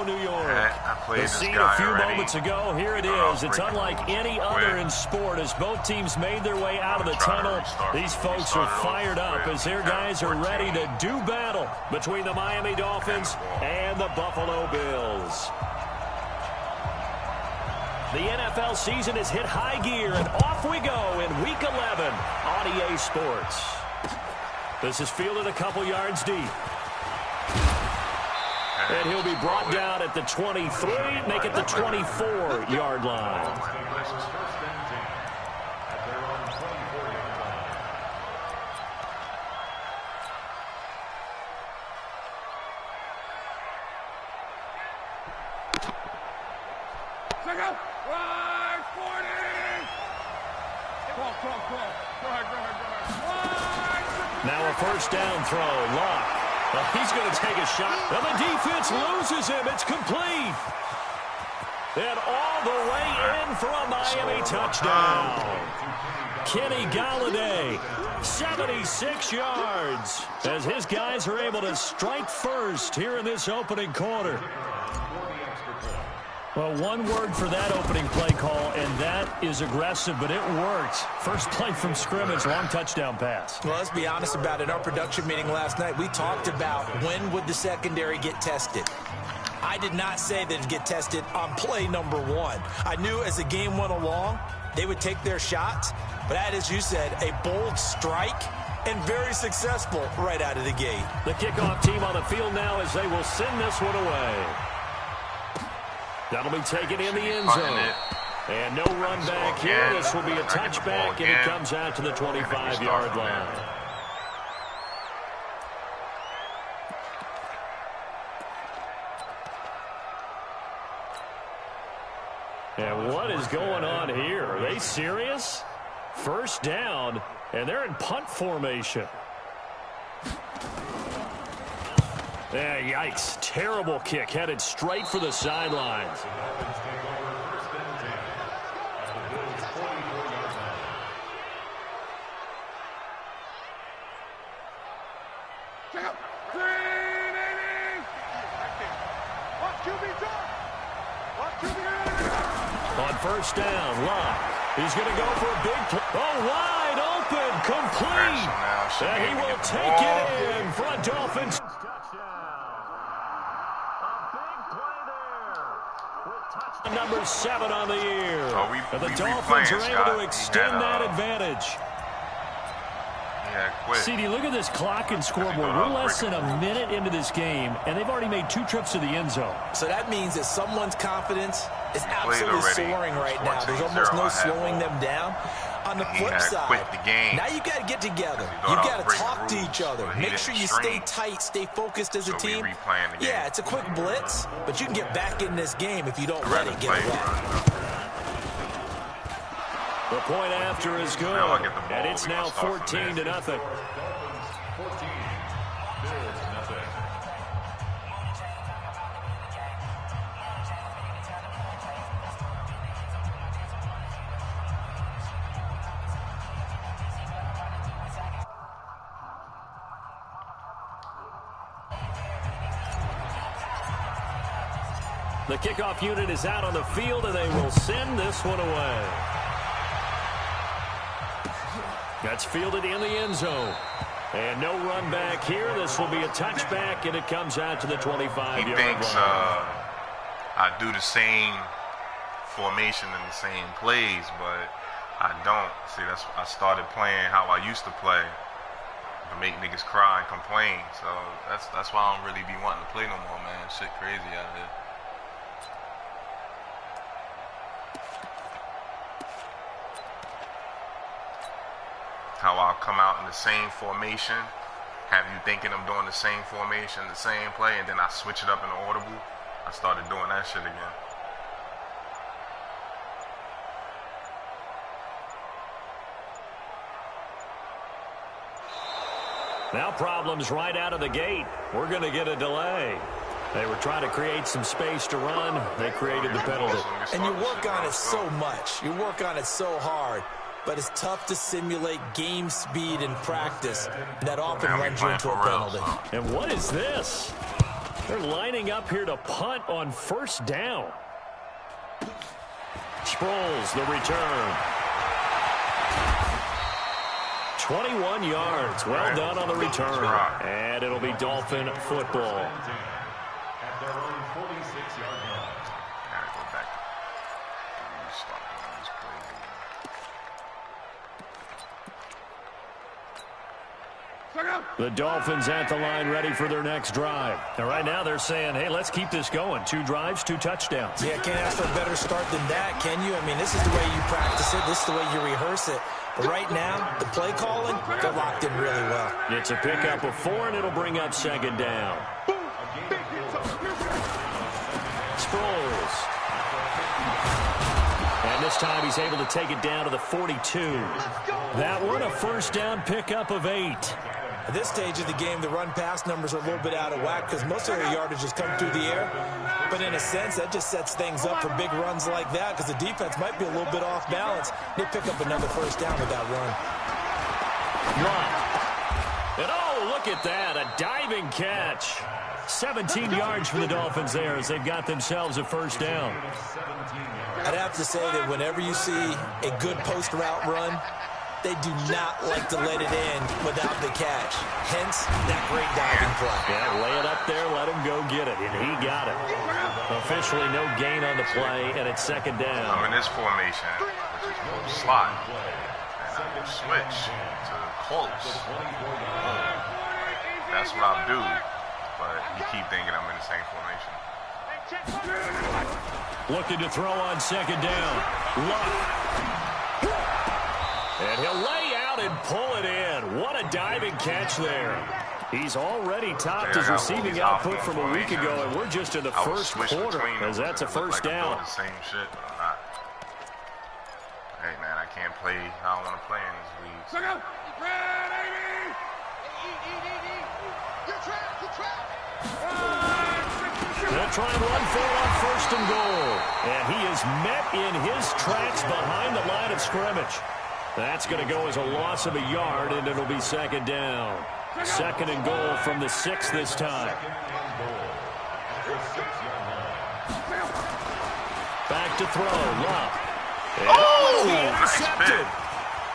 Buffalo, New York. The scene a few moments ago, here it is. It's unlike any other in sport. As both teams made their way out of the tunnel, these folks are fired up as their guys are ready to do battle between the Miami Dolphins and the Buffalo Bills. The NFL season has hit high gear, and off we go in Week 11 on EA Sports. This is fielded a couple yards deep. And he'll be brought down at the 23, make it the 24-yard line. Now a first down throw. Lock. Well, he's going to take a shot. And the defense loses him. It's complete. And all the way in for a Miami touchdown. Kenny Galladay, 76 yards, as his guys are able to strike first here in this opening quarter. Well, one word for that opening play call, and that is aggressive, but it worked. First play from scrimmage, long touchdown pass. Well, let's be honest about it. In our production meeting last night, we talked about when would the secondary get tested. I did not say that it'd get tested on play number 1. I knew as the game went along, they would take their shots, but that, as you said, a bold strike and very successful right out of the gate. The kickoff team on the field now as they will send this one away. That'll be taken in the end zone. And no run back here. This will be a touchback, and it comes out to the 25-yard line. And what is going on here? Are they serious? First down, and they're in punt formation. Yeah, yikes. Terrible kick. Headed straight for the sidelines. On first down, Lock. He's going to go for a big play. Oh, wide open, complete. And he will take it in for a Dolphins number 7 on the year. And the Dolphins are able to extend that advantage. CD, look at this clock and scoreboard. We're less than a minute into this game, and they've already made 2 trips to the end zone. So that means that someone's confidence is absolutely soaring right now. There's almost no slowing them down. On the flip side, now you got to get together. You got to talk to each other. Make sure you stay tight, stay focused as a team. Yeah, it's a quick blitz, but you can get back in this game if you don't let it get away. The point after is good, and it's now 14-0. The kickoff unit is out on the field, and they will send this one away. That's fielded in the end zone. And no run back here. This will be a touchback, and it comes out to the 25-yard line. He thinks I do the same formation and the same plays, but I don't. See, I started playing how I used to play to make niggas cry and complain. So that's why I don't really be wanting to play no more, man. Shit crazy out here. How I'll come out in the same formation, have you thinking I'm doing the same formation, the same play, and then I switch it up in the audible. I started doing that shit again. Now problems right out of the gate. We're going to get a delay. They were trying to create some space to run. They created the penalty. And you work on it so much. You work on it so hard. But it's tough to simulate game speed in practice. That often runs you into a penalty. And what is this? They're lining up here to punt on first down. Sproles, the return. 21 yards. Well done on the return. And it'll be Dolphin football. At their own 46-yard line. Gotta go back. Start doing this play again. The Dolphins at the line, ready for their next drive. And right now they're saying, hey, let's keep this going. 2 drives, 2 touchdowns. Yeah, can't ask for a better start than that, can you? I mean, this is the way you practice it. This is the way you rehearse it. But right now, the play calling, they're locked in really well. It's a pickup of 4, and it'll bring up second down. Sproles. And this time he's able to take it down to the 42. That one, a first down pickup of 8. At this stage of the game, the run-pass numbers are a little bit out of whack because most of their yardage has come through the air. But in a sense, that just sets things up for big runs like that because the defense might be a little bit off balance. They pick up another first down with that run. And oh, look at that, a diving catch. 17 yards for the Dolphins there as they've got themselves a first down. I'd have to say that whenever you see a good post-route run, they do not like to let it end without the catch. Hence, that great diving play. Yeah, lay it up there, let him go get it, and he got it. Officially no gain on the play, and it's second down. I'm in this formation, which is slot, and I will switch to close. That's what I'll do, but you keep thinking I'm in the same formation. Looking to throw on second down. Luck. And he'll lay out and pull it in. What a diving catch there. He's already topped his receiving output from a week ago, and we're just in the first quarter as that's a first down. The same shit, but I'm not. Hey, man, I can't play how I want to play in this league. So. They'll try and run for it on first and goal. And he is met in his tracks behind the line of scrimmage. That's going to go as a loss of a yard, and it'll be second down. Second and goal from the 6 this time. Back to throw. Luck. Oh, intercepted.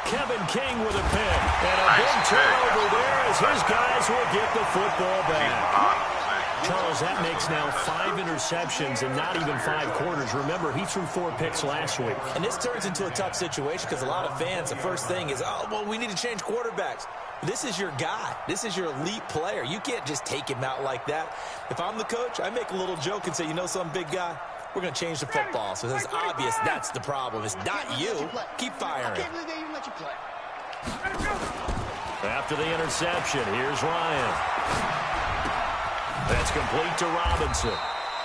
Kevin King with a pick. And a big turnover there as his guys will get the football back. Charles, that makes now 5 interceptions and not even 5 quarters. Remember, he threw 4 picks last week. And this turns into a tough situation because a lot of fans, the first thing is, oh, well, we need to change quarterbacks. This is your guy. This is your elite player. You can't just take him out like that. If I'm the coach, I make a little joke and say, you know some big guy? We're going to change the football. So it's obvious that's the problem. It's not you. Keep firing. After the interception, here's Ryan. That's complete to Robinson.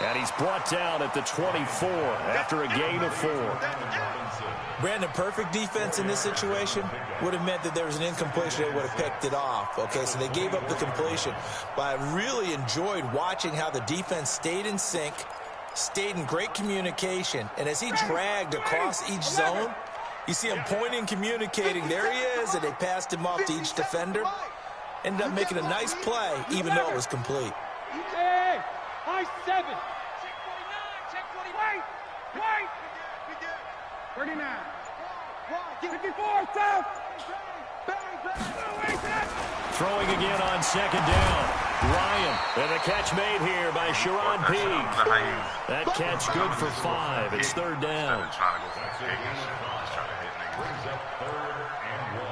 And he's brought down at the 24 after a gain of 4. Brandon, perfect defense in this situation would have meant that there was an incompletion. They would have picked it off. Okay, so they gave up the completion. But I really enjoyed watching how the defense stayed in sync, stayed in great communication. And as he dragged across each zone, you see him pointing, communicating. There he is, and they passed him off to each defender. Ended up making a nice play, even though it was complete. Hey, high 7. Check 49, check 40. Wait. 39. 54, south. Throwing again on second down. Ryan, and the catch made here by Sharon Peake. That catch good for 5. It's third down. Brings up 3rd and 1.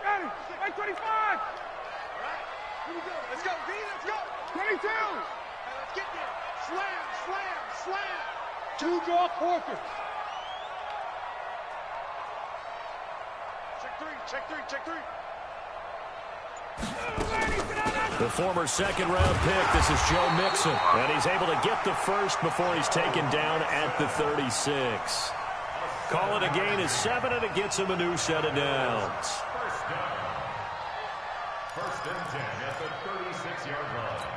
Ready, 25. All right, here we go. Let's go, B, let's go. 22. Hey, let's get there. Slam. 2 draw quarters. Check 3. The former second-round pick, this is Joe Mixon. And he's able to get the first before he's taken down at the 36. Call it a gain of 7, and it gets him a new set of downs. First down. 1st and 10 at the 36-yard line.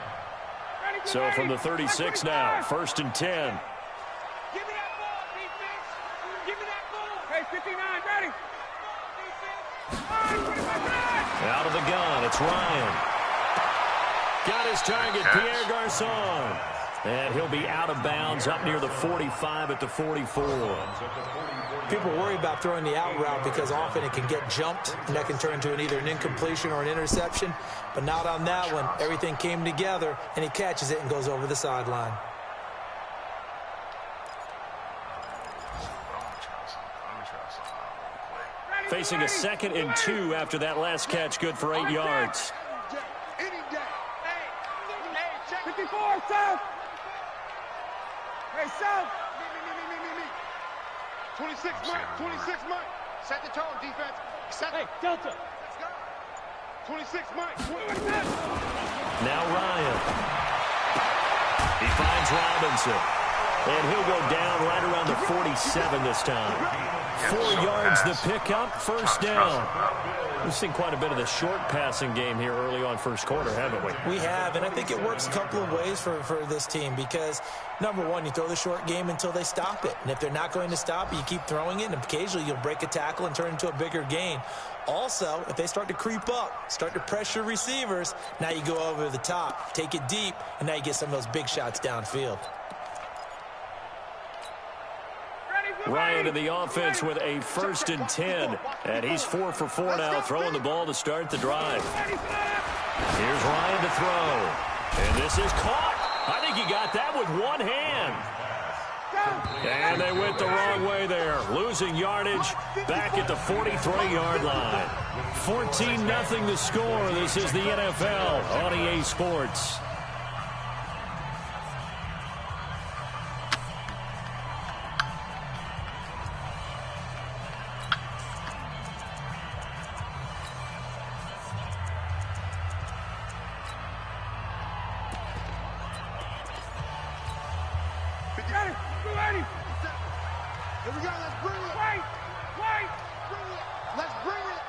Ready, So from the 36 now, 1st and 10. Give me that ball, defense. Give me that ball. Hey, 59, ready. Out of the gun, it's Ryan. Got his target, Pierre Garçon. And he'll be out of bounds up near the 45 at the 44. People worry about throwing the out route because often it can get jumped, and that can turn into either an incompletion or an interception. But not on that one. Everything came together, and he catches it and goes over the sideline. Facing a 2nd and 2 after that last catch, good for 8 yards. Any day. Hey, 54, South. Hey, South. Me. 26, Mike. 26, Mike. Set the tone, defense. Set it. Hey, Delta. Let's go. 26, Mike. Now Ryan. He finds Robinson. And he'll go down right around the 47 this time. 4 yards the pickup, 1st down. We've seen quite a bit of the short passing game here early on 1st quarter, haven't we? We have, and I think it works a couple of ways for this team because, number one, you throw the short game until they stop it. And if they're not going to stop it, you keep throwing it, and occasionally you'll break a tackle and turn it into a bigger gain. Also, if they start to creep up, start to pressure receivers, now you go over the top, take it deep, and now you get some of those big shots downfield. Ryan to the offense with a 1st and 10. And he's 4 for 4 now, throwing the ball to start the drive. Here's Ryan to throw. And this is caught. I think he got that with one hand. And they went the wrong way there. Losing yardage back at the 43-yard line. 14-0 the score. This is the NFL on EA Sports. Here we go, let's bring it. Wait. Bring it. Let's bring it.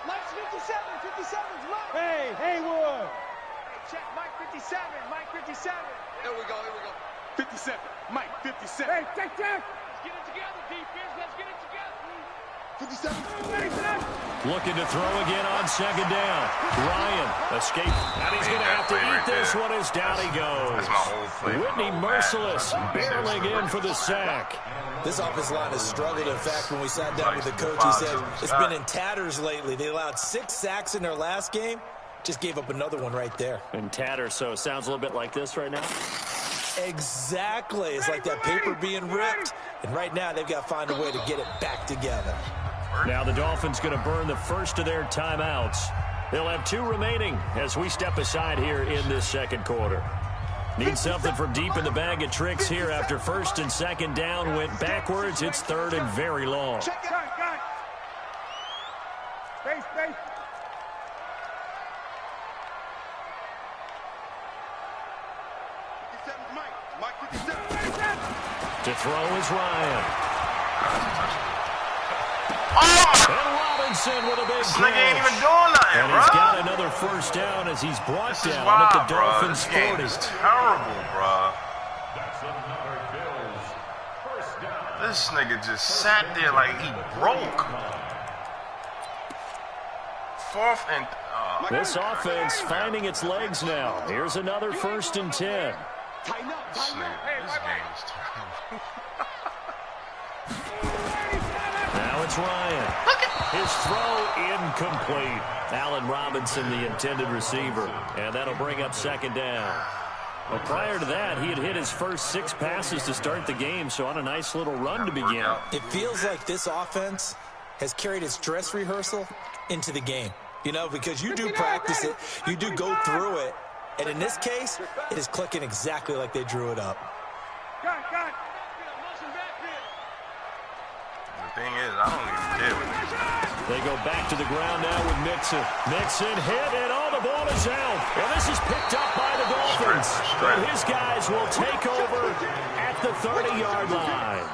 Let's 57's Mike. Hey, Haywood. Hey, check Mike 57, Mike 57. Here we go. 57, Mike 57. Hey, check. Let's get it together, defense. Let's get it together. 57. Looking to throw again on 2nd down. Ryan escape. And he's going to have to eat this one as down he goes. That's my whole play. Whitney Merciless barreling in for the sack. This offensive line has struggled. In fact, when we sat down with the coach, he said it's been in tatters lately. They allowed 6 sacks in their last game. Just gave up another one right there. In tatters, so it sounds a little bit like this right now. Exactly. It's like that paper being ripped. And right now, they've got to find a way to get it back together. Now the Dolphins going to burn the first of their timeouts. They'll have 2 remaining as we step aside here in this 2nd quarter. Need something from deep in the bag of tricks here after 1st and 2nd down went backwards. It's 3rd and very long. Check it out, guys. Space. Mike 57. To throw is Ryan. And Robinson with a big This catch. nigga ain't even doing nothing, And bro. he's got another 1st down as he's brought This is down wild, at the bro. Dolphins' This game 40. is terrible, bro. This nigga just sat there like he broke. 4th and... This offense finding its legs now. Here's another 1st and 10. This game is terrible. Now it's Ryan. His throw incomplete. Allen Robinson, the intended receiver. And that'll bring up 2nd down. Well, prior to that, he had hit his first 6 passes to start the game, so on a nice little run to begin. It feels like this offense has carried its dress rehearsal into the game. You know, because you do practice it, you do go through it, and in this case, it is clicking exactly like they drew it up. Got it. The thing is, I don't even care what these guys. They go back to the ground now with Mixon. Mixon hit, and all the ball is out. And this is picked up by the Dolphins. And his guys will take over at the 30-yard line.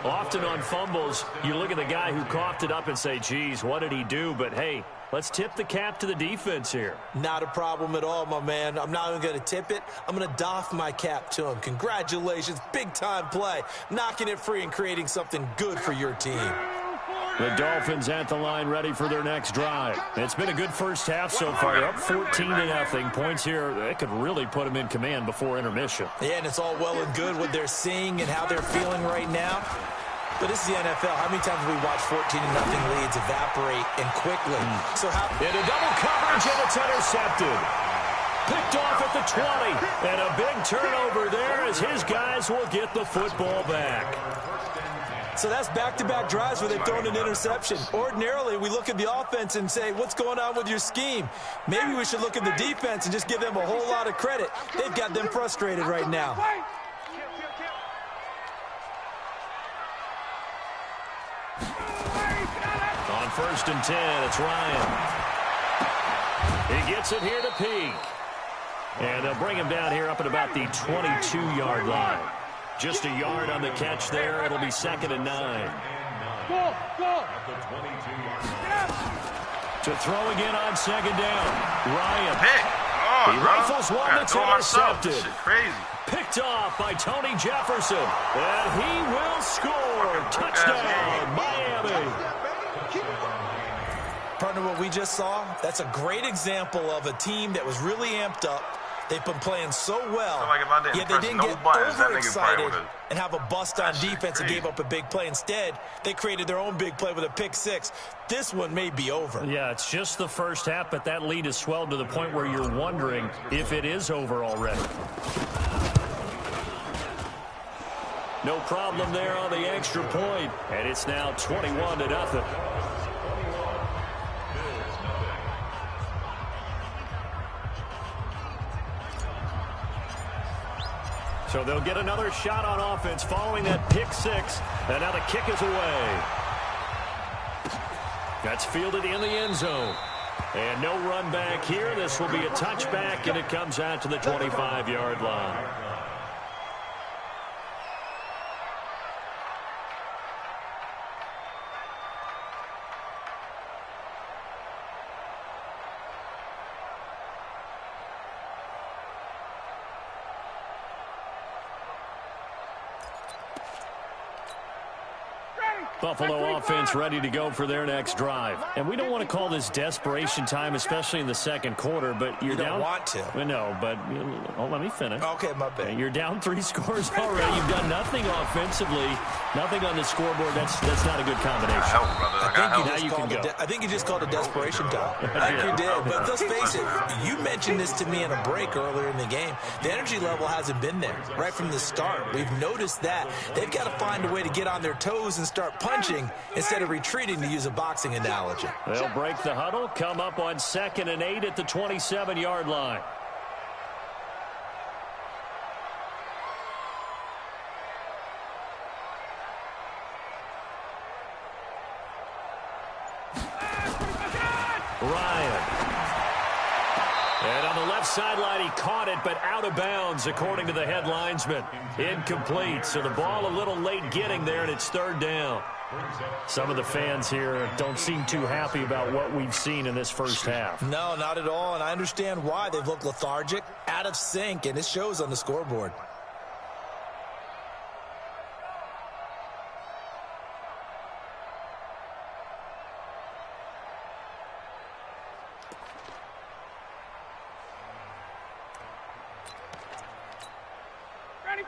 Often on fumbles, you look at the guy who coughed it up and say, geez, what did he do? But, hey, let's tip the cap to the defense here. Not a problem at all, my man. I'm not even going to tip it. I'm going to doff my cap to him. Congratulations. Big-time play. Knocking it free and creating something good for your team. The Dolphins at the line ready for their next drive. It's been a good first half so far. They're up 14-0. Points here, they could really put them in command before intermission. Yeah, and it's all well and good what they're seeing and how they're feeling right now. But this is the NFL. How many times have we watched 14-0 leads evaporate and quickly? So how into double coverage, and it's intercepted. Picked off at the 20. And a big turnover there as his guys will get the football back. So that's back-to-back drives where they've thrown an interception. Ordinarily, we look at the offense and say, what's going on with your scheme? Maybe we should look at the defense and just give them a whole lot of credit. They've got them frustrated right now. On 1st and 10, it's Ryan. He gets it here to Peak. And they'll bring him down here up at about the 22-yard line. Just a yard on the catch there. It'll be 2nd and 9. Go! To throw again on 2nd down. Ryan. Pick. Oh, he rifles one that's intercepted. Crazy. Picked off by Tony Jefferson. And he will score. Touchdown, Miami. Partner, what we just saw, that's a great example of a team that was really amped up. They've been playing so well, yet they didn't get overexcited and have a bust on defense and gave up a big play. Instead, they created their own big play with a pick six. This one may be over. Yeah, it's just the first half, but that lead has swelled to the point where you're wondering if it is over already. No problem there on the extra point, and it's now 21-0. So they'll get another shot on offense following that pick six. And now the kick is away. That's fielded in the end zone. And no run back here. This will be a touchback, and it comes out to the 25-yard line. Buffalo offense ready to go for their next drive. And we don't want to call this desperation time, especially in the second quarter, but you're down. You don't want to. No, but let me finish. Okay, my bad. You're down 3 scores already. You've done nothing offensively, nothing on the scoreboard. That's not a good combination. I think you just called it desperation time. I think you did. But let's face it, you mentioned this to me in a break earlier in the game. The energy level hasn't been there right from the start. We've noticed that. They've got to find a way to get on their toes and start punching instead of retreating, to use a boxing analogy. They'll break the huddle, come up on 2nd and 8 at the 27-yard line. Ryan. And on the left sideline, he caught it, but out of bounds, according to the head linesman. Incomplete, so the ball a little late getting there, and it's 3rd down. Some of the fans here don't seem too happy about what we've seen in this first half. No, not at all, and I understand why. They've looked lethargic, out of sync, and it shows on the scoreboard.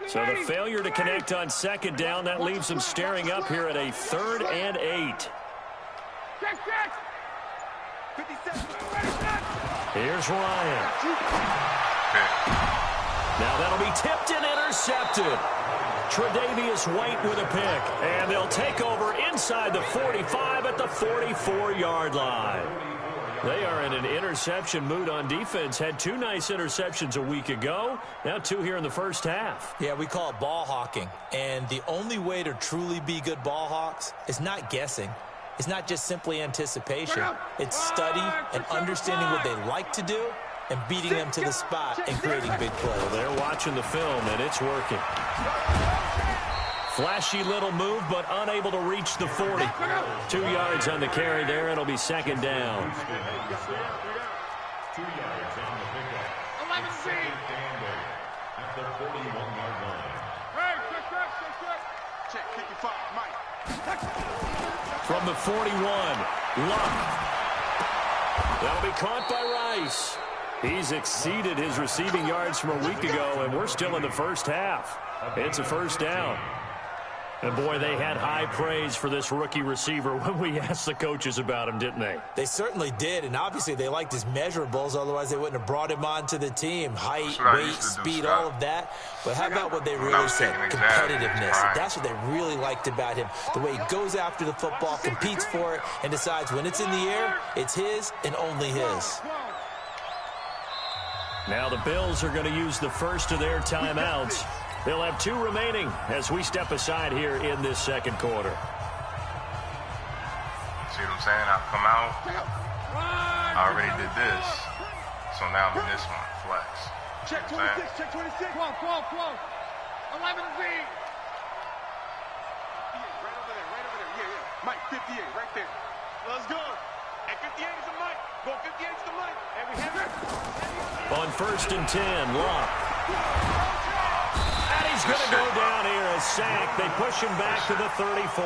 So the failure to connect on 2nd down, that leaves them staring up here at a 3rd and 8. Here's Ryan. Now that'll be tipped and intercepted. Tre'Davious White with a pick. And they'll take over inside the 45 at the 44-yard line. They are in an interception mood on defense. Had 2 nice interceptions a week ago. Now 2 here in the first half. Yeah, we call it ball hawking. And the only way to truly be good ball hawks is not guessing. It's not just simply anticipation. It's study and understanding what they like to do and beating them to the spot and creating big plays. Well, they're watching the film, and it's working. Flashy little move, but unable to reach the 40. 2 yards on the carry there. It'll be second down. 2 yards on the pickup. 11 feet. At the 41-yard line. Hey, check, 55, Mike. From the 41, Luck. That'll be caught by Rice. He's exceeded his receiving yards from a week ago, and we're still in the first half. It's a first down. And, boy, they had high praise for this rookie receiver when we asked the coaches about him, didn't they? They certainly did, and obviously they liked his measurables. Otherwise, they wouldn't have brought him onto the team. Height, weight, speed, all of that. But how about what they really said? Competitiveness. That's what they really liked about him. The way he goes after the football, competes for it, and decides when it's in the air, it's his and only his. Now the Bills are going to use the first of their timeouts. They'll have 2 remaining as we step aside here in this second quarter. See what I'm saying? I've come out. I already did this. So now I'm in this one. Flex. Check 26, check 26. 12. 11 Z. Right over there. Yeah. Mike, 58, right there. Let's go. And 58 is the Mike. Go 58 is the Mike. And we have it. On 1st and 10, Locke. And he's going to go down here, a sack. They push him back to the 34.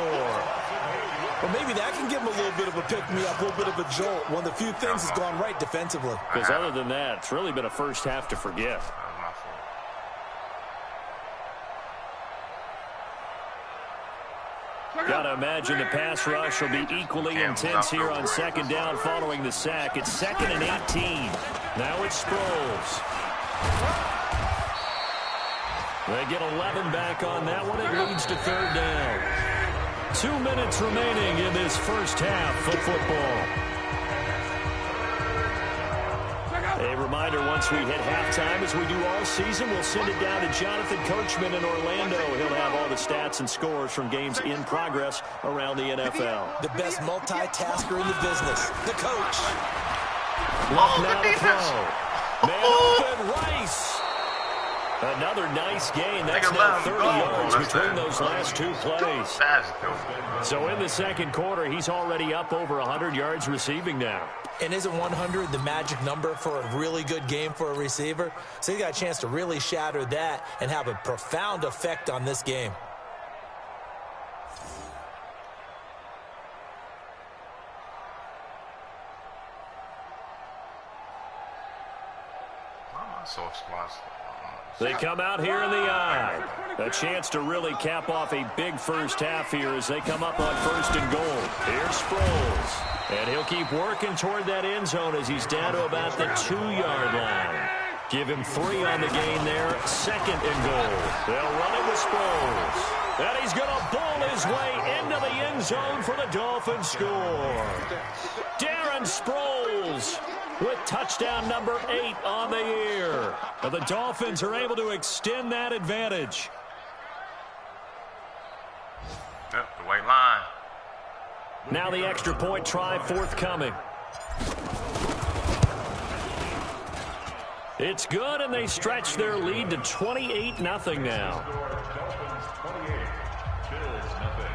Well, maybe that can give him a little bit of a pick-me-up, a little bit of a jolt. One of the few things that's gone right defensively. Because other than that, it's really been a first half to forget. Got to imagine the pass rush will be equally intense here on second down following the sack. It's 2nd and 18. Now it's Sproles. They get 11 back on that one. It leads to 3rd down. 2 minutes remaining in this first half of football. A reminder, once we hit halftime, as we do all season, we'll send it down to Jonathan Coachman in Orlando. He'll have all the stats and scores from games in progress around the NFL. The best multitasker in the business, the coach. Luck now to throw. Man open, Rice. Another nice gain. That's now 30 yards between those last 2 plays. So in the second quarter, he's already up over 100 yards receiving now. And isn't 100 the magic number for a really good game for a receiver? So he got a chance to really shatter that and have a profound effect on this game. Soft spots. They come out here in the eye. A chance to really cap off a big first half here as they come up on 1st and goal. Here's Sproles. And he'll keep working toward that end zone as he's down to about the 2-yard line. Give him 3 on the gain there. 2nd and goal. They'll run it with Sproles. And he's going to bowl his way into the end zone for the Dolphins score. Darren Sproles with touchdown number 8 on the year. The Dolphins are able to extend that advantage. Yep, the white line. Now the extra point try forthcoming. It's good, and they stretch their lead to 28-0 now. Dolphins 28, Bills nothing.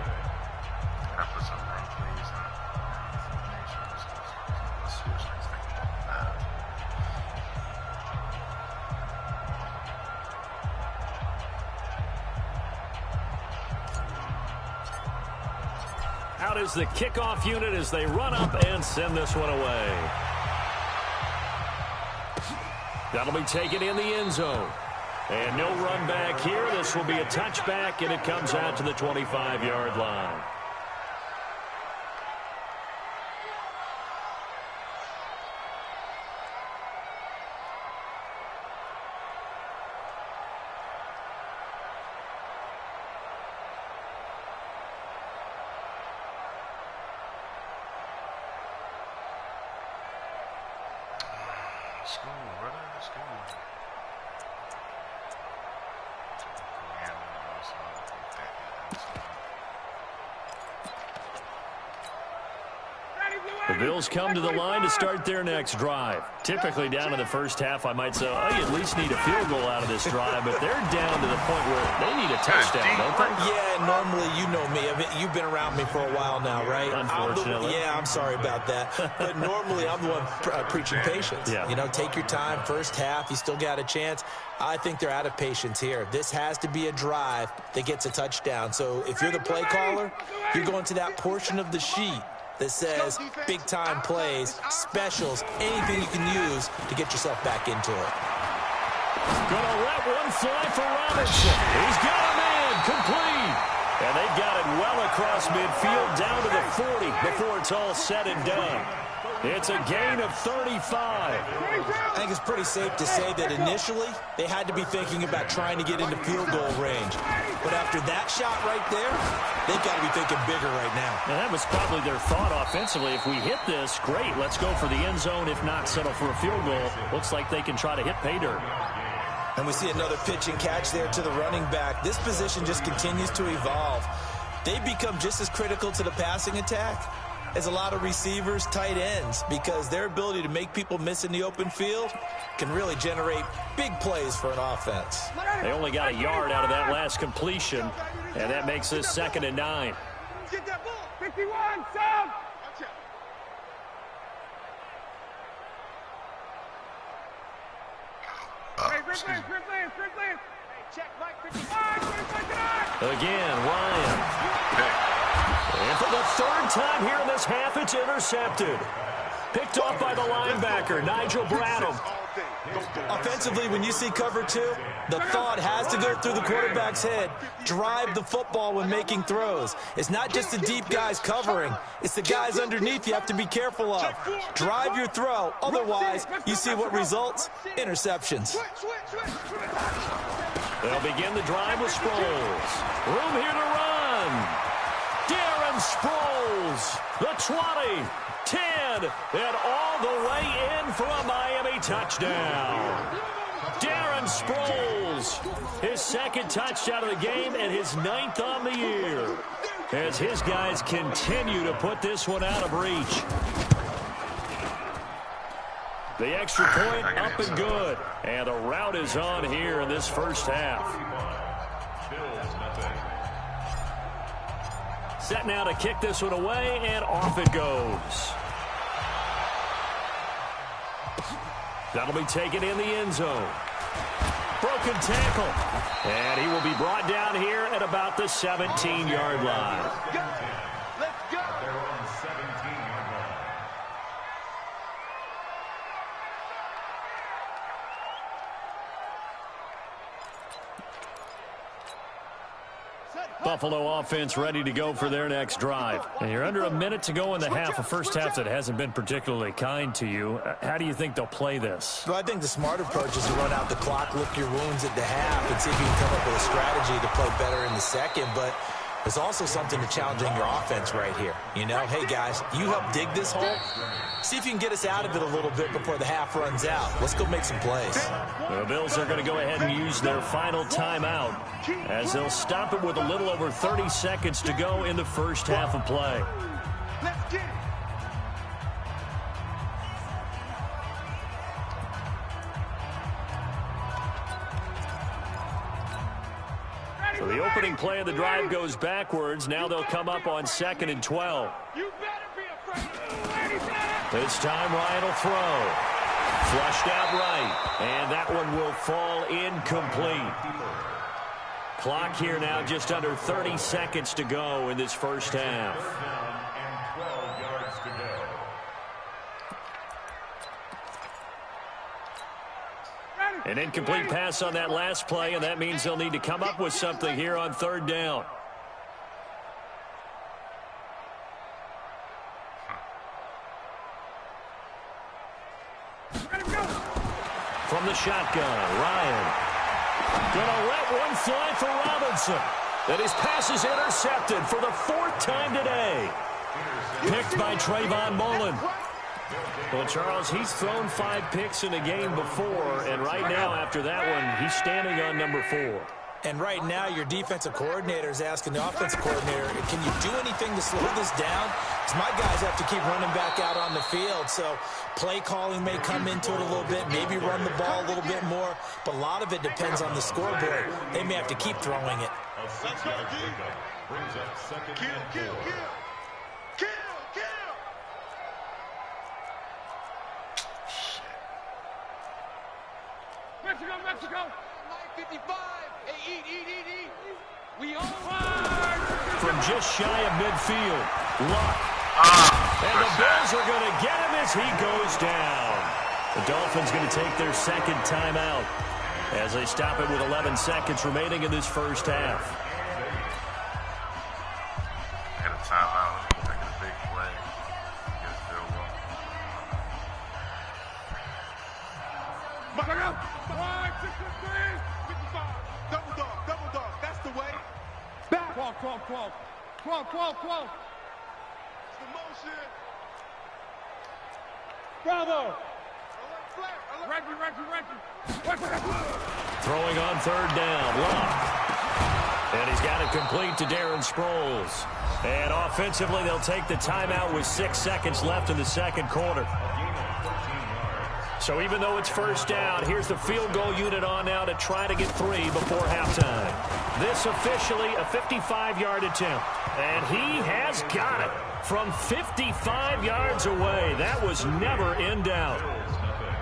Out is the kickoff unit as they run up and send this one away. That'll be taken in the end zone. And no run back here. This will be a touchback, and it comes out to the 25-yard line. Bills come to the line to start their next drive. Typically down in the first half, I might say, oh, you at least need a field goal out of this drive, but they're down to the point where they need a touchdown, don't they? Yeah, normally, you know me. I mean, you've been around me for a while now, right? Unfortunately. I'm sorry about that. But normally, I'm the one preaching patience. Yeah. You know, take your time. First half, you still got a chance. I think they're out of patience here. This has to be a drive that gets a touchdown. So if you're the play caller, you're going to that portion of the sheet that says big-time plays, specials, anything you can use to get yourself back into it. Gonna let one fly for Robinson. He's got him in, complete. And they've got it well across midfield down to the 40 before it's all said and done. It's a gain of 35. I think it's pretty safe to say that initially they had to be thinking about trying to get into field goal range. But after that shot right there, they've got to be thinking bigger right now. And that was probably their thought offensively. If we hit this, great, let's go for the end zone. If not, settle for a field goal. Looks like they can try to hit pay dirt. And we see another pitch and catch there to the running back. This position just continues to evolve. They become just as critical to the passing attack as a lot of receivers, tight ends, because their ability to make people miss in the open field can really generate big plays for an offense. They only got a yard out of that last completion, and that makes this 2nd and 9. Get that ball. 51, Sam. Hey, check, Mike, 55, Again, Ryan. And for the 3rd time here in this half, it's intercepted. Picked off by the linebacker, Nigel Bradham. Offensively, when you see cover 2, the thought has to go through the quarterback's head. Drive the football when making throws. It's not just the deep guys covering. It's the guys underneath you have to be careful of. Drive your throw. Otherwise, you see what results? Interceptions. They'll begin the drive with Sproles. Room here to run. Darren Sproles, the 20, 10, and all the way in for a Miami touchdown. Darren Sproles, his 2nd touchdown of the game and his 9th on the year, as his guys continue to put this one out of reach. The extra point up and good, and the route is on here in this first half. Set now to kick this one away, and off it goes. That'll be taken in the end zone. Broken tackle. And he will be brought down here at about the 17-yard line. Let's go. They're on the 17-yard line. Buffalo offense ready to go for their next drive. And you're under a minute to go in the half, a first half that hasn't been particularly kind to you. How do you think they'll play this? Well, I think the smart approach is to run out the clock, lick your wounds at the half, and see if you can come up with a strategy to play better in the second. But there's also something to challenging your offense right here. You know, hey, guys, you help dig this hole. See if you can get us out of it a little bit before the half runs out. Let's go make some plays. The Bills are going to go ahead and use their final timeout as they'll stop it with a little over 30 seconds to go in the first half of play. Let's get it. So the opening play of the drive goes backwards. Now they'll come up on 2nd and 12. You better be afraid. This time Ryan will throw. Flushed out right. And that one will fall incomplete. Clock here now just under 30 seconds to go in this first half. And 12 yards to go. An incomplete pass on that last play, and that means they'll need to come up with something here on 3rd down. From the shotgun, Ryan. Gonna let one fly for Robinson. And his pass is intercepted for the 4th time today. Picked by Trayvon Mullen. Well, Charles, he's thrown 5 picks in a game before, and right now after that one, he's standing on number 4. And right now, your defensive coordinator is asking the offensive coordinator, can you do anything to slow this down? Because my guys have to keep running back out on the field. So play calling may come into it a little bit, maybe run the ball a little bit more. But a lot of it depends on the scoreboard. They may have to keep throwing it. Kill. Mexico. 9:55. Hey, eat. We all hard. From just shy of midfield, Luck. And the Bills are going to get him as he goes down. The Dolphins going to take their second timeout as they stop it with 11 seconds remaining in this first half. Had a timeout. Make a big play. Get a field goal. Look out. 5, 6, 3, 55. Double dog. That's the way. Back. 12. It's the motion. Bravo. Reggie. Throwing on third down, Luck. And he's got it complete to Darren Sproles. And offensively, they'll take the timeout with 6 seconds left in the second quarter. So even though it's first down, here's the field goal unit on now to try to get 3 before halftime. This officially a 55-yard attempt. And he has got it from 55 yards away. That was never in doubt.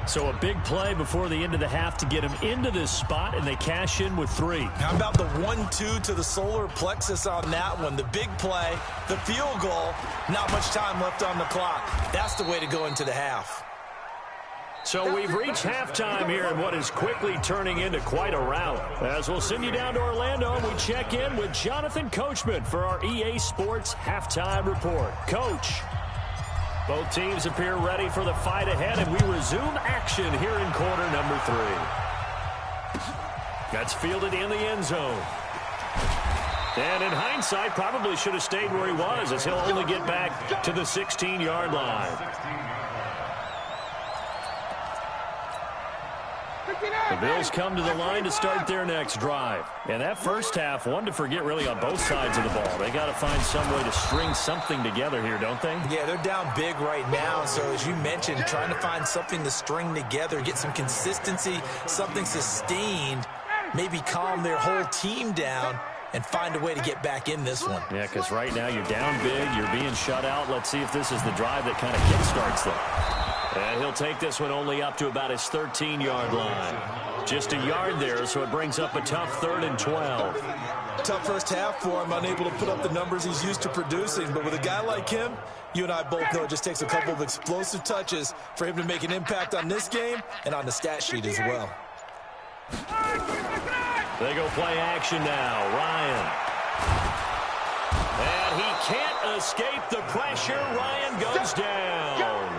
So a big play before the end of the half to get him into this spot, and they cash in with 3. How about the 1-2 to the solar plexus on that one? The big play, the field goal, not much time left on the clock. That's the way to go into the half. So we've reached halftime here in what is quickly turning into quite a rout. As we'll send you down to Orlando, we check in with Jonathan Coachman for our EA Sports Halftime Report. Coach, both teams appear ready for the fight ahead, and we resume action here in quarter number 3. That's fielded in the end zone. And in hindsight, probably should have stayed where he was, as he'll only get back to the 16-yard line. The Bills come to the line to start their next drive. And that first half, one to forget really on both sides of the ball. They got to find some way to string something together here, don't they? Yeah, they're down big right now. So as you mentioned, trying to find something to string together, get some consistency, something sustained, maybe calm their whole team down and find a way to get back in this one. Yeah, because right now you're down big, you're being shut out. Let's see if this is the drive that kind of kickstarts them. And he'll take this one only up to about his 13-yard line. Just a yard there, so it brings up a tough 3rd and 12. Tough first half for him, unable to put up the numbers he's used to producing. But with a guy like him, you and I both know it just takes a couple of explosive touches for him to make an impact on this game and on the stat sheet as well. They go play action now. Ryan. And he can't escape the pressure. Ryan goes down.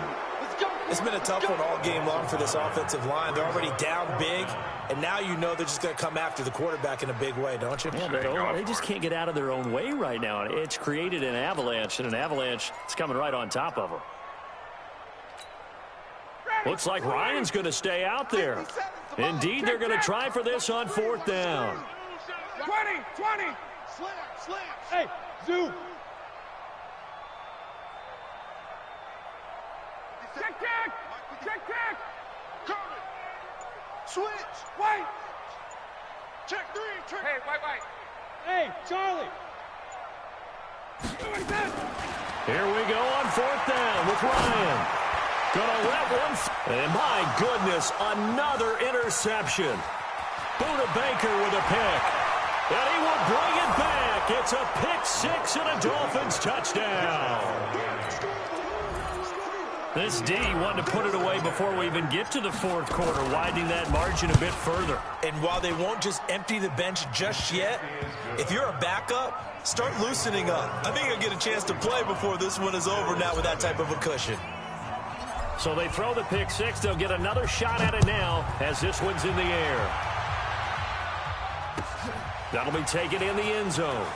It's been a tough one all game long for this offensive line. They're already down big, and now you know they're just going to come after the quarterback in a big way, don't you? Yeah, they just can't get out of their own way right now. It's created an avalanche, and an avalanche is coming right on top of them. Looks like Ryan's going to stay out there. Indeed, they're going to try for this on 4th down. 20. Slam. Hey, zoom. Check. Curry. Switch. White. Check 3. Hey, White. Hey, Charlie. Here we go on 4th down with Ryan. Gonna let one. And my goodness, another interception. Buda Baker with a pick. And he will bring it back. It's a pick 6 and a Dolphins touchdown. This D wanted to put it away before we even get to the 4th quarter, widening that margin a bit further. And while they won't just empty the bench just yet, if you're a backup, start loosening up. I think you'll get a chance to play before this one is over now with that type of a cushion. So they throw the pick 6. They'll get another shot at it now as this one's in the air. That'll be taken in the end zone.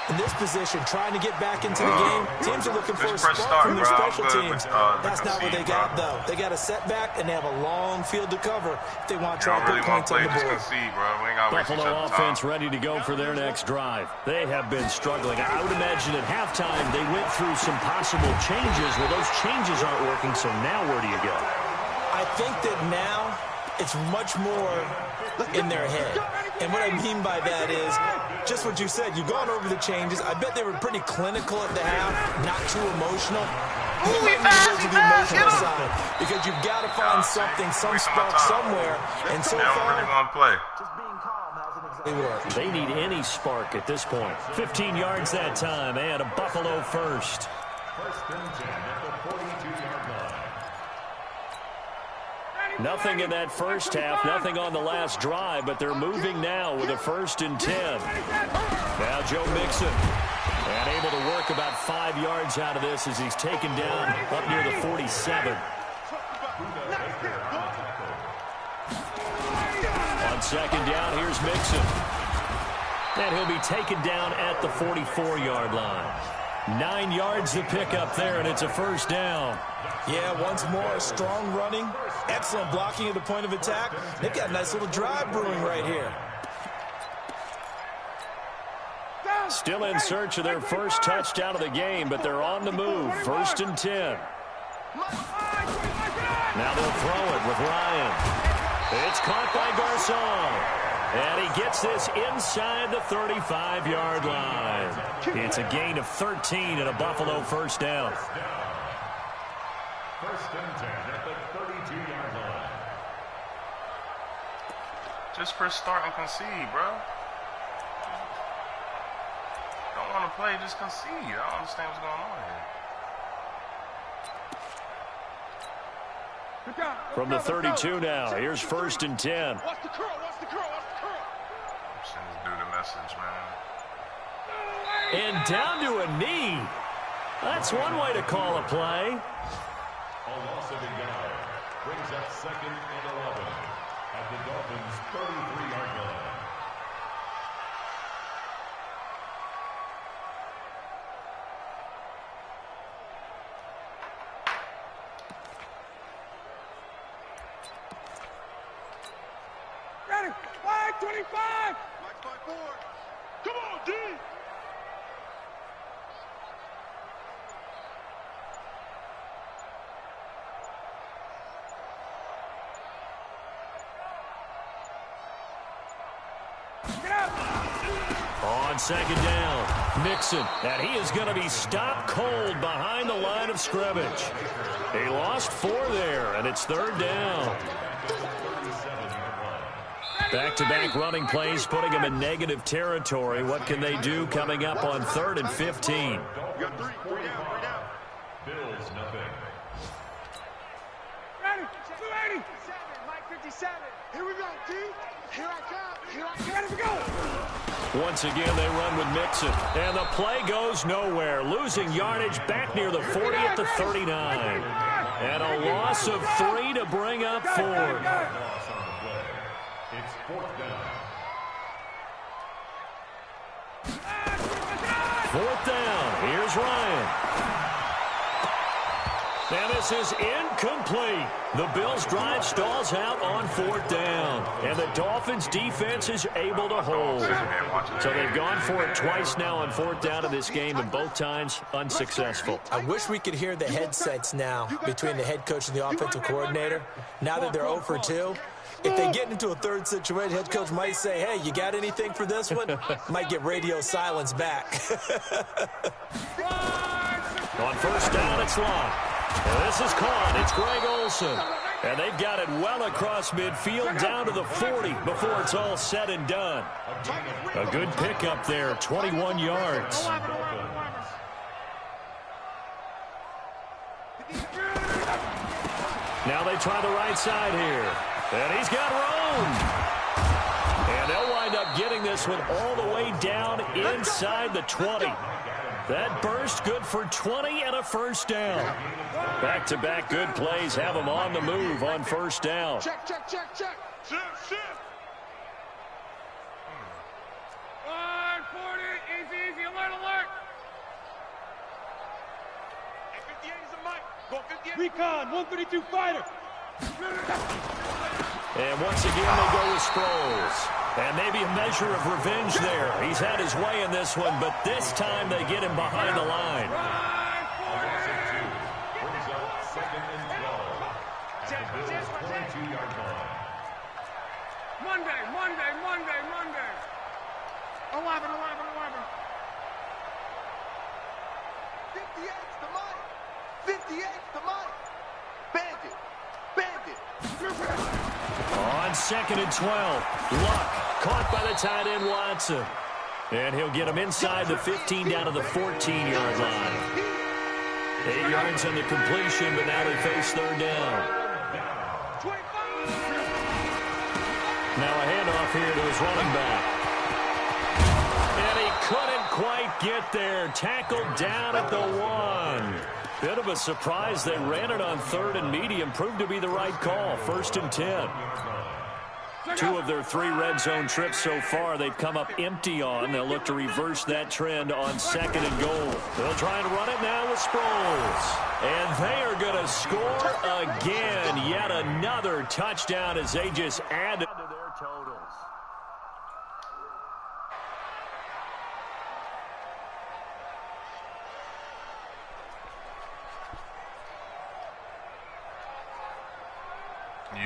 In this position, trying to get back into the game, teams are looking for a spark from their special teams. That's not what they got, though. They got a setback, and they have a long field to cover if they want to try to put points on the board. Buffalo offense ready to go for their next drive. They have been struggling. I would imagine at halftime they went through some possible changes. Well, those changes aren't working, so now where do you go? I think that now it's much more in their head. And what I mean by that is just what you said. You've gone over the changes. I bet they were pretty clinical at the half, not too emotional. Ooh, he fast, he fast. Get him. Side, because you've got to find something, some spark somewhere. And so far, really want to play. Just being calm hasn't exactly worked. They need any spark at this point. 15 yards that time, and a Buffalo first. First and 10 at the 42-yard line. Nothing in that first half, nothing on the last drive, but they're moving now with a 1st and 10. Now Joe Mixon, and able to work about 5 yards out of this as he's taken down up near the 47. On second down, here's Mixon. And he'll be taken down at the 44-yard line. 9 yards to pick up there, and it's a 1st down. Yeah, once more, strong running, excellent blocking at the point of attack. They've got a nice little drive brewing right here. Still in search of their first touchdown of the game, but they're on the move. 1st and 10. Now they'll throw it with Ryan. It's caught by Garcon. And he gets this inside the 35-yard line. It's a gain of 13 and a Buffalo 1st down. First and 10 at the 32-yard line. Just press start and concede, bro. Don't want to play, just concede. I don't understand what's going on here. From the 32 now, here's 1st and 10. Watch the curl, watch the curl, watch the curl. Send this dude a message, man. And down to a knee. That's one way to call a play. A loss of a yard brings up 2nd and 11 at the Dolphins' 33-yard line. Ready, 525. Watch my board. Come on, D. On second down, Mixon, and he is going to be stopped cold behind the line of scrimmage. He lost 4 there, and it's 3rd down. Back-to-back running plays, putting him in negative territory. What can they do coming up on 3rd and 15? Got 3 down. Bills, nothing. Ready, 280. Mike 57. Here we go, D. Here I come. Here I come. Ready, we go. Once again, they run with Mixon, and the play goes nowhere. Losing yardage back near the 40 at the 39. And a loss of 3 to bring up 4. It's 4th down. 4th down. Here's Ryan. And this is incomplete. The Bills' drive stalls out on 4th down. And the Dolphins' defense is able to hold. So they've gone for it twice now on 4th down in this game, and both times unsuccessful. I wish we could hear the headsets now between the head coach and the offensive coordinator. Now that they're 0 for 2. If they get into a 3rd situation, head coach might say, hey, you got anything for this one? Might get radio silence back. On 1st down, it's Locke. And this is caught. It's Greg Olsen. And they've got it well across midfield down to the 40 before it's all said and done. A good pickup there, 21 yards. Now they try the right side here. And he's got room. And they'll wind up getting this one all the way down inside the 20. That burst good for 20 and a 1st down. Back-to-back good plays have them on the move on 1st down. Check. Shift. 140, easy, alert. Recon, 132 fighter. And once again, they go with Sproles. And maybe a measure of revenge there. He's had his way in this one, but this time they get him behind the line. Monday. 11. 58's the money. 58's the money. Bandit. On 2nd and 12, Luck caught by the tight end Watson. And he'll get him inside the 15 down to the 14-yard line. 8 yards on the completion, but now they face third down. Now a handoff here to his running back. And he couldn't quite get there. Tackled down at the 1. Bit of a surprise. They ran it on 3rd and medium. Proved to be the right call. 1st and 10. 2 of their 3 red zone trips so far they've come up empty on. They'll look to reverse that trend on 2nd and goal. They'll try and run it now with Sproles. And they are going to score again. Yet another touchdown as they just add to their totals.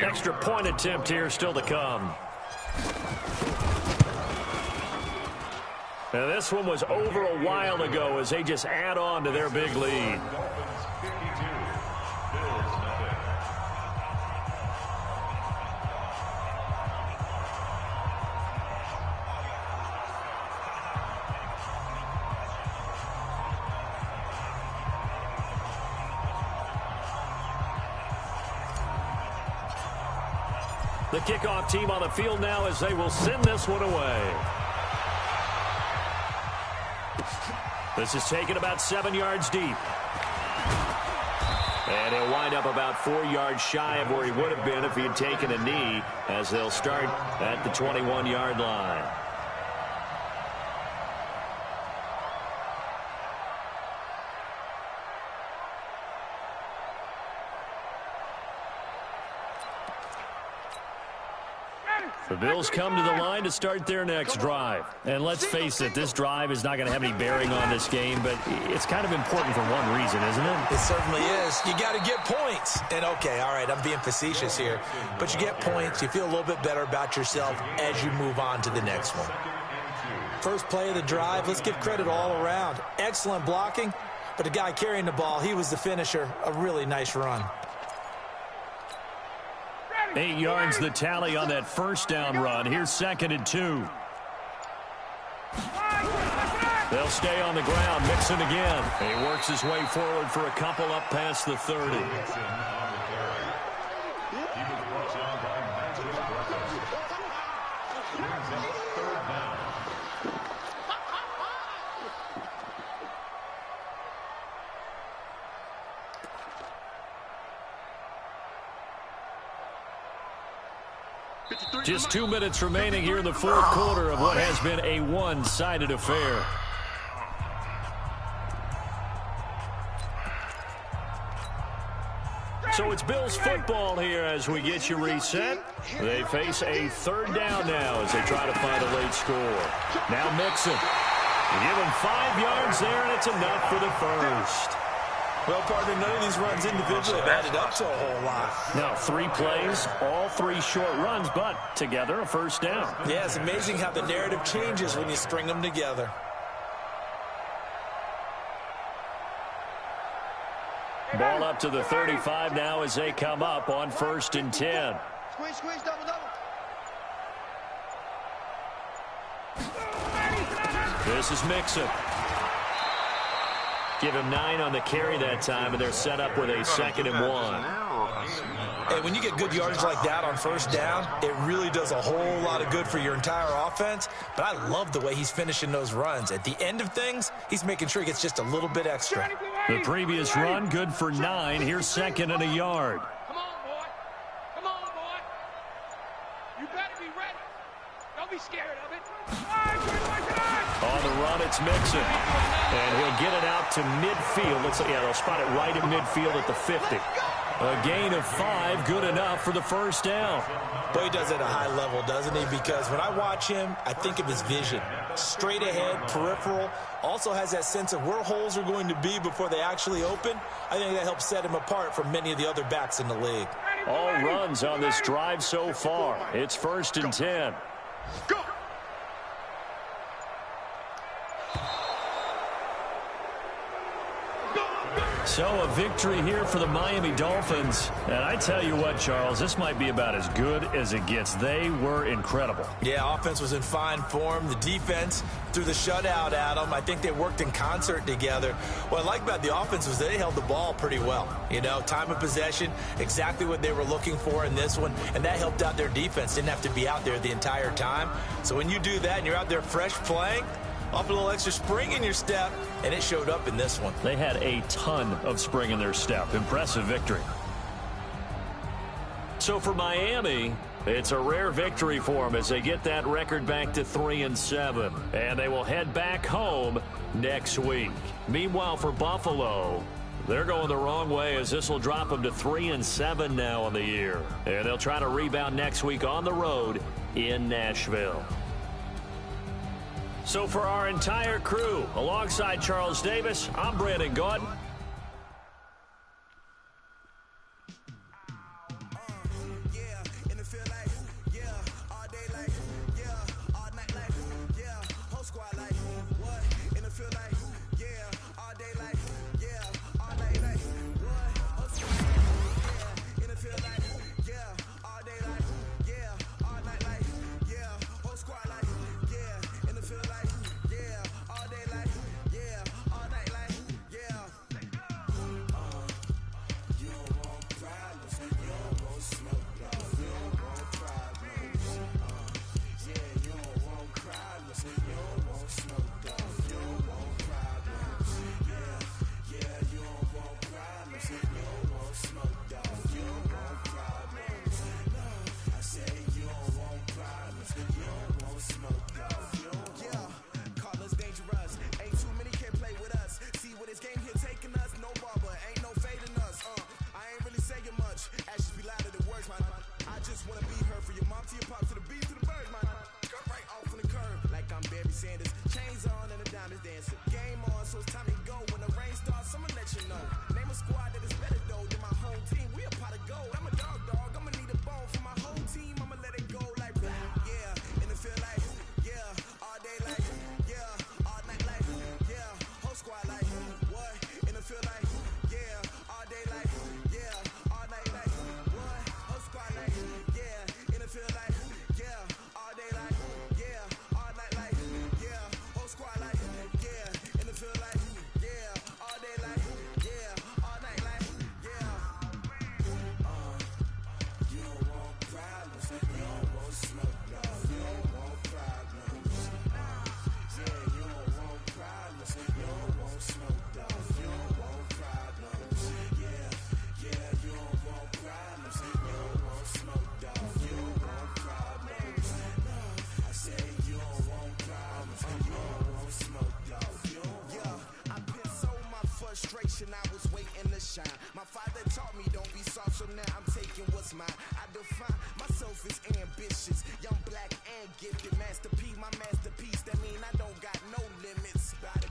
Extra point attempt here still to come. Now this one was over a while ago as they just add on to their big lead. The kickoff team on the field now as they will send this one away. This is taken about 7 yards deep. And he'll wind up about 4 yards shy of where he would have been if he had taken a knee, as they'll start at the 21-yard line. The Bills come to the line to start their next drive. And let's face it, this drive is not going to have any bearing on this game, but it's kind of important for one reason, isn't it? It certainly is. You got to get points. And, okay, all right, I'm being facetious here. But you get points, you feel a little bit better about yourself as you move on to the next one. First play of the drive, let's give credit all around. Excellent blocking, but the guy carrying the ball, he was the finisher. A really nice run. 8 yards the tally on that first down run. Here's 2nd and 2. They'll stay on the ground. Mixon again. He works his way forward for a couple up past the 30. Just 2 minutes remaining here in the fourth quarter of what has been a one-sided affair. So it's Bills football here as we get you reset. They face a third down now as they try to find a late score. Now Mixon. Give him 5 yards there, and it's enough for the first. Well, partner, none of these runs individually have added up to a whole lot. Now 3 plays, all 3 short runs, but together a first down. Yeah, it's amazing how the narrative changes when you string them together. Ball up to the 35 now as they come up on 1st and 10. Squeeze, double. This is Mixon. Give him 9 on the carry that time, and they're set up with a 2nd and 1. Hey, when you get good yardage like that on first down, it really does a whole lot of good for your entire offense. But I love the way he's finishing those runs. At the end of things, he's making sure he gets just a little bit extra. The previous run, good for 9. Here's 2nd and a yard. Come on, boy. You better be ready. Don't be scared of it. On the run. It's Mixon. And he'll get it out to midfield. They'll spot it right at midfield at the 50. A gain of 5, good enough for the first down. Boy, he does it at a high level, doesn't he? Because when I watch him, I think of his vision. Straight ahead, peripheral. Also has that sense of where holes are going to be before they actually open. I think that helps set him apart from many of the other backs in the league. All runs on this drive so far. It's 1st and 10. Go! So a victory here for the Miami Dolphins. And I tell you what, Charles, this might be about as good as it gets. They were incredible. Yeah, offense was in fine form. The defense threw the shutout at them. I think they worked in concert together. What I like about the offense was they held the ball pretty well. You know, time of possession, exactly what they were looking for in this one. And that helped out their defense. Didn't have to be out there the entire time. So when you do that and you're out there fresh playing, off a little extra spring in your step, and it showed up in this one. They had a ton of spring in their step. Impressive victory. So for Miami, it's a rare victory for them as they get that record back to 3-7. And they will head back home next week. Meanwhile, for Buffalo, they're going the wrong way as this will drop them to 3-7 now on the year. And they'll try to rebound next week on the road in Nashville. So for our entire crew, alongside Charles Davis, I'm Brandon Gordon. I was waiting to shine. My father taught me don't be soft, so now I'm taking what's mine. I define myself as ambitious, young, black, and gifted. Master P, my masterpiece. That mean I don't got no limits. Bout it,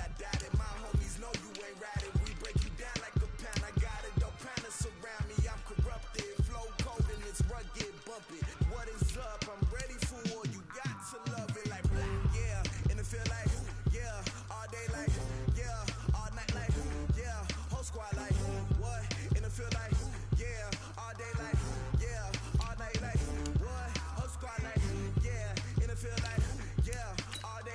I doubt it. My homies know you ain't ride it. We break you down like a pound. I got it, don't pound us around me. I'm corrupted, flow cold and it's rugged, bump it. What is up? I'm ready for war. You got to love it like black, yeah. And it feel like, yeah, all day like, yeah, all night like, yeah, whole squad like, what? And it feel like, yeah, all day like, yeah, all night like, what? Whole squad like, yeah, and it feel like, yeah, all day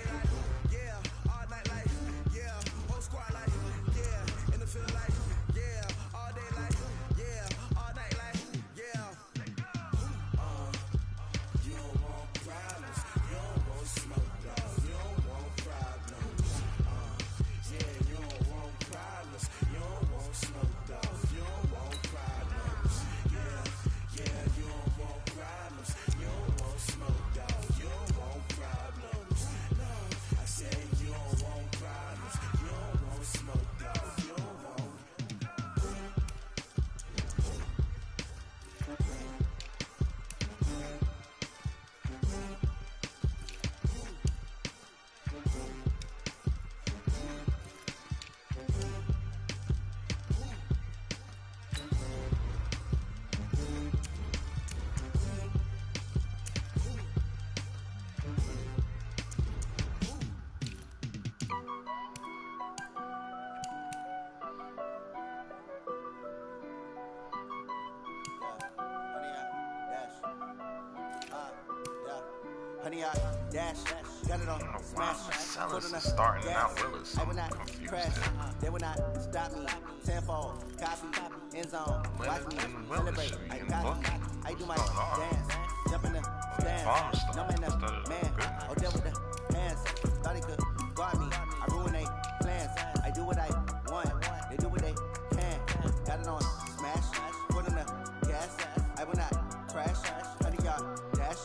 honey, I dash, got it on smash. Sellers is starting out Willis. I will not crash, they will not stop me. Tenfold, copy, end zone, watch me celebrate. I copy, I do my dance, jump in the stands. No man, man, oh, there with the hands. Thought he could guard me. I ruin they plans. I do what I want. They do what they can. Got it on smash. Put in the gas. I will not crash. Honey, y'all dash.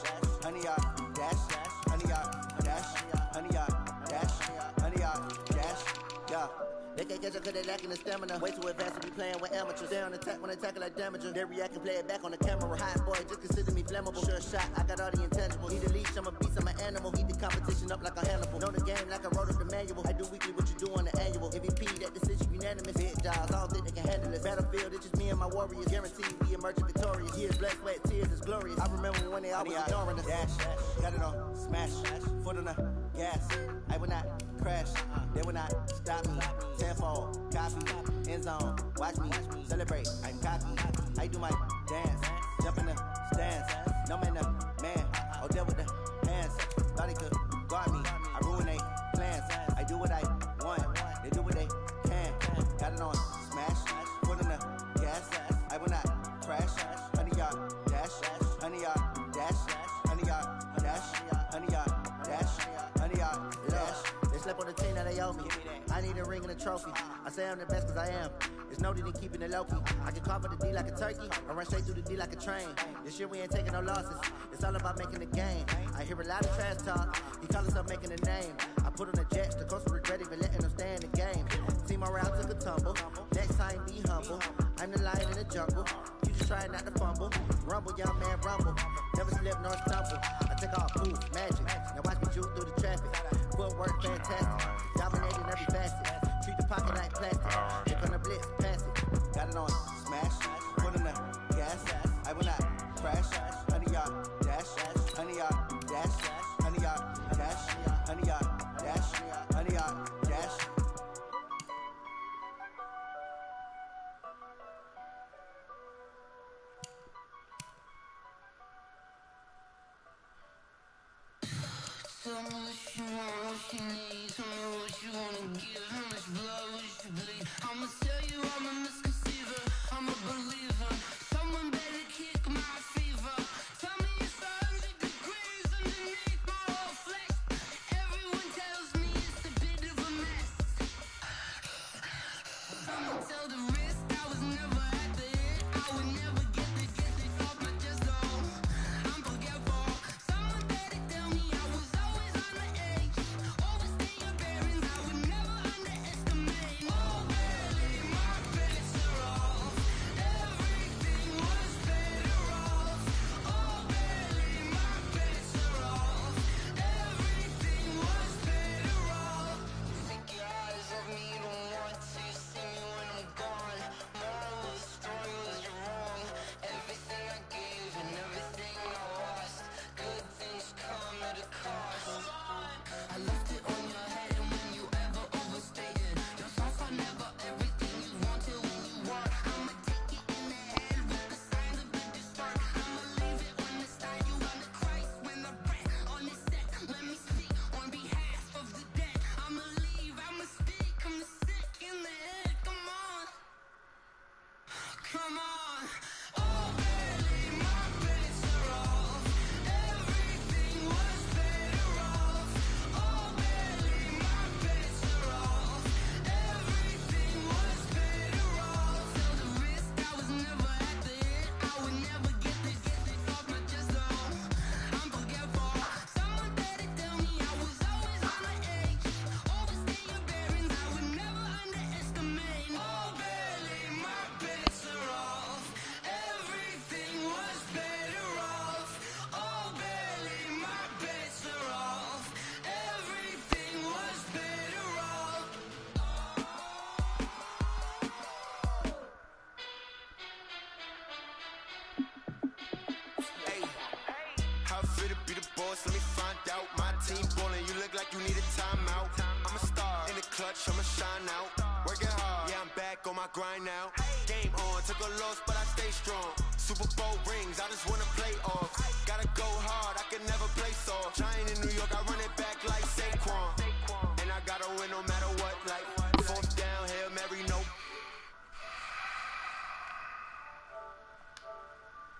Honey, y'all dash. Honey, y'all dash. Honey, y'all dash. Honey, y'all dash. Yeah. They can't catch up cause they lacking the stamina. Way too advanced to be playing with amateurs. They on attack when they tackle like damager. They react and play it back on the camera. Hot boy, just consider me flammable. Sure shot, I got all the intangibles. Need a leash, I'm a beast, I'm an animal. Heat the competition up like a Hannibal. Know the game like I wrote up the manual. I do weekly what you do on the annual. MVP, that decision unanimous. Big jobs, I don't think they can handle this. Battlefield, it's just me and my warriors. Guaranteed we emerging victorious. Years, blood, sweat, tears, it's glorious. I remember when they always ignoring us. Dash, got it on smash. Foot on the gas. I will not crash. They will not stop me. Tenfold, copy, end zone, watch me celebrate. I'm cocky, I do my dance, jump in the stands. No man, man, oh, there with the hands. Thought he could guard me. I ruin they plans. I do what I want. They do what they can. Got it on smash, put in the gas. I will not crash. Honey, y'all dash. Honey, y'all dash. Honey, y'all dash. Honey, y'all dash. Honey, y'all dash. They slept on the team that they owe me. I need a ring and a trophy. I say I'm the best cause I am. There's no need in keeping it low-key. I can cover the D like a turkey. I run straight through the D like a train. This year we ain't taking no losses. It's all about making the game. I hear a lot of trash talk. He call himself making a name. I put on the jets. The coach will regret even letting them stay in the game. Team around took a tumble. Next time be humble. I'm the lion in the jungle. You just try not to fumble. Rumble, young man, rumble. Never slip nor stumble. I take off booth, magic. Now watch me juke through the traffic. Footwork fantastic. Dominating every facet. Treat the pocket like plastic. Here come the blitz, pass it. Got it on smash. Put in the gas. I will not crash. Honey, y'all dash. Honey, y'all dash. Honey, y'all dash. Honey, y'all dash. Honey, y'all dash. Tell me what you want, what you need. Tell me what you wanna give. How much blood would you bleed? I'ma tell you I'm a misconceiver. I'm a believer. Someone better kick my fever. Tell me it's 100 degrees underneath my whole flesh. Everyone tells me it's a bit of a mess. I'ma tell the risk I was never at the hit. I would never get this off my chest though. I'm forgetful. Someone better tell me I was always on the edge. Overstay your bearings, I would never underestimate. Oh, barely, my bets are off. Everything was better off. Oh, barely, my bets are off. Everything was better off. Take your eyes off me, you don't want to see me when I'm gone. Moral of the story was you're wrong. Everything I gave and everything I lost. Good things come at a cost. I left it on your head and when you ever overstated your thoughts are never everything you wanted when you want. I'ma take it in the head with the signs of the distort. I'ma leave it on the side. You on the Christ when the breath on this set. Let me speak on behalf of the dead. I'ma leave, I'ma speak. I'm sick in the head. Come on. Come on. Oh, barely, my bets are off. Everything was better off. Oh, barely, my bets are off. Everything was better off. Tell the risk I was never at the hit. I would never get this off my chest though. I'm forgetful. Someone better tell me I was always on the edge. Overstay your bearings, I would never underestimate. Oh, barely, my bets are off. Everything was better off. Oh, barely, my bets are off. Everything was better off. Hey, how it feel to be the boss? Let me find out. My team ballin', you look like you need a timeout. I'm a star in the clutch, I'ma shine out. Working hard, yeah, I'm back on my my grind now. Game on, took a loss, but I stay strong. Super Bowl rings, I just wanna play off. Gotta go hard, I can never play soft. Giant in New York, I run it back like Saquon. And I gotta win no matter what.